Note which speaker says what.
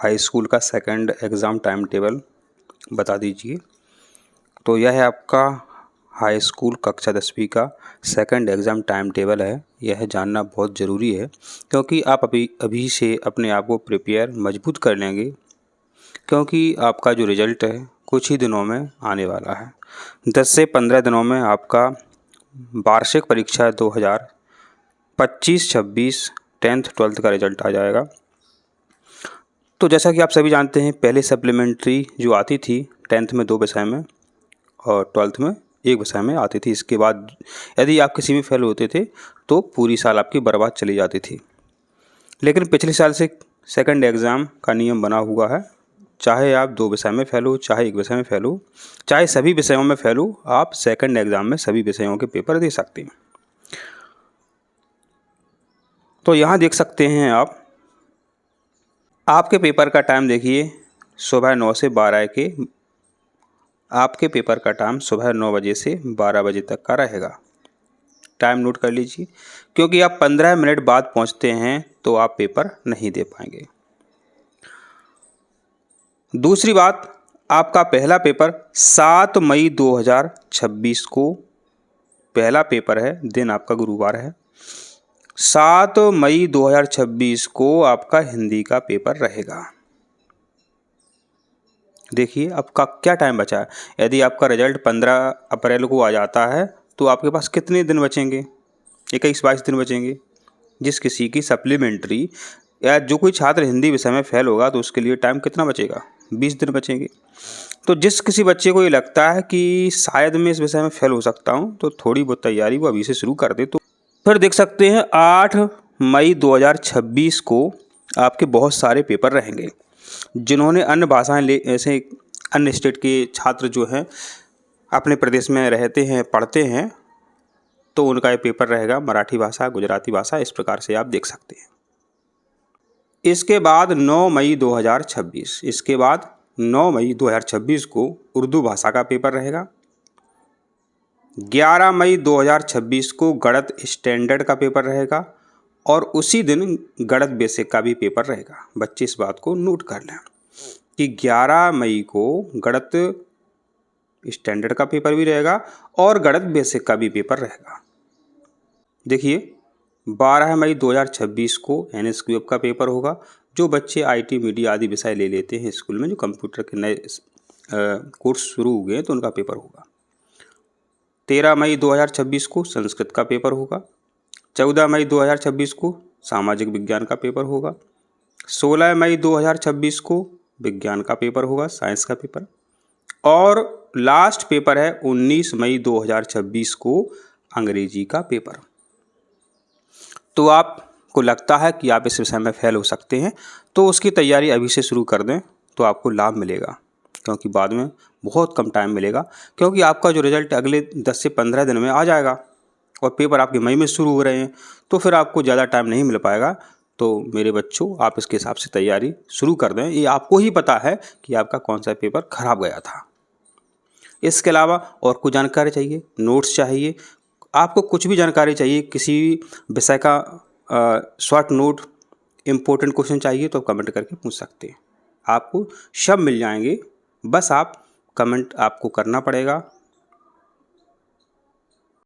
Speaker 1: High school का second exam time table बता दीजिए। तो यह है आपका हाई स्कूल कक्षा 10वीं का सेकंड एग्ज़ाम टाइम टेबल है। यह जानना बहुत ज़रूरी है क्योंकि आप अभी से अपने आप को प्रिपेयर मजबूत कर लेंगे, क्योंकि आपका जो रिज़ल्ट है कुछ ही दिनों में आने वाला है। 10 से 15 दिनों में आपका वार्षिक परीक्षा 2025-26 10th 12th का रिज़ल्ट आ जाएगा। तो जैसा कि आप सभी जानते हैं, पहले सप्लीमेंट्री जो आती थी 10th में 2 विषय में और 12th में 1 विषय में आती थी। इसके बाद यदि आप किसी में फेल होते थे तो पूरी साल आपकी बर्बाद चली जाती थी। लेकिन पिछले साल से सेकंड एग्ज़ाम का नियम बना हुआ है, चाहे आप 2 विषय में फेल हो, चाहे 1 विषय में फेल हो, चाहे सभी विषयों में फेल हो, आप सेकंड एग्ज़ाम में सभी विषयों के पेपर दे सकते हैं। तो यहाँ देख सकते हैं आपके पेपर का टाइम देखिए, सुबह 9 से 12 के आपके पेपर का टाइम सुबह 9 बजे से 12 बजे तक का रहेगा। टाइम नोट कर लीजिए, क्योंकि आप 15 मिनट बाद पहुंचते हैं तो आप पेपर नहीं दे पाएंगे। दूसरी बात, आपका पहला पेपर 7 मई 2026 को पहला पेपर है, दिन आपका गुरुवार है। 7 मई 2026 को आपका हिंदी का पेपर रहेगा। देखिए आपका क्या टाइम बचा है। यदि आपका रिजल्ट 15 अप्रैल को आ जाता है तो आपके पास कितने दिन बचेंगे? 21-22 दिन बचेंगे। जिस किसी की सप्लीमेंट्री या जो कोई छात्र हिंदी विषय में फेल होगा तो उसके लिए टाइम कितना बचेगा? 20 दिन बचेंगे। तो जिस किसी बच्चे को ये लगता है कि शायद मैं इस विषय में फेल हो सकता हूँ, तो थोड़ी बहुत तैयारी वो अभी से शुरू कर दे। तो फिर देख सकते हैं 8 मई 2026 को आपके बहुत सारे पेपर रहेंगे। जिन्होंने अन्य भाषाएं ऐसे अन्य स्टेट के छात्र जो हैं अपने प्रदेश में रहते हैं, पढ़ते हैं, तो उनका ये पेपर रहेगा मराठी भाषा, गुजराती भाषा, इस प्रकार से आप देख सकते हैं। इसके बाद 9 मई 2026 को उर्दू भाषा का पेपर रहेगा। 11 मई 2026 को गणित स्टैंडर्ड का पेपर रहेगा और उसी दिन गणित बेसिक का भी पेपर रहेगा। बच्चे इस बात को नोट कर लें कि 11 मई को गणित स्टैंडर्ड का पेपर भी रहेगा और गणित बेसिक का भी पेपर रहेगा। देखिए 12 मई 2026 को NSQF का पेपर होगा। जो बच्चे IT, मीडिया आदि विषय ले लेते हैं स्कूल में, जो कंप्यूटर के नए कोर्स शुरू हो गए हैं, तो उनका पेपर होगा। 13 मई 2026 को संस्कृत का पेपर होगा। 14 मई 2026 को सामाजिक विज्ञान का पेपर होगा। 16 मई 2026 को विज्ञान का पेपर होगा, साइंस का पेपर। और लास्ट पेपर है 19 मई 2026 को अंग्रेजी का पेपर। तो आपको लगता है कि आप इस विषय में फेल हो सकते हैं, तो उसकी तैयारी अभी से शुरू कर दें तो आपको लाभ मिलेगा, क्योंकि बाद में बहुत कम टाइम मिलेगा, क्योंकि आपका जो रिज़ल्ट अगले 10 से 15 दिन में आ जाएगा और पेपर आपके मई में शुरू हो रहे हैं, तो फिर आपको ज़्यादा टाइम नहीं मिल पाएगा। तो मेरे बच्चों, आप इसके हिसाब से तैयारी शुरू कर दें। ये आपको ही पता है कि आपका कौन सा पेपर खराब गया था। इसके अलावा और कुछ जानकारी चाहिए, नोट्स चाहिए, आपको कुछ भी जानकारी चाहिए, किसी विषय का शॉर्ट नोट, इम्पोर्टेंट क्वेश्चन चाहिए, तो कमेंट करके पूछ सकते हैं। आपको सब मिल जाएंगे, बस आप कमेंट आपको करना पड़ेगा।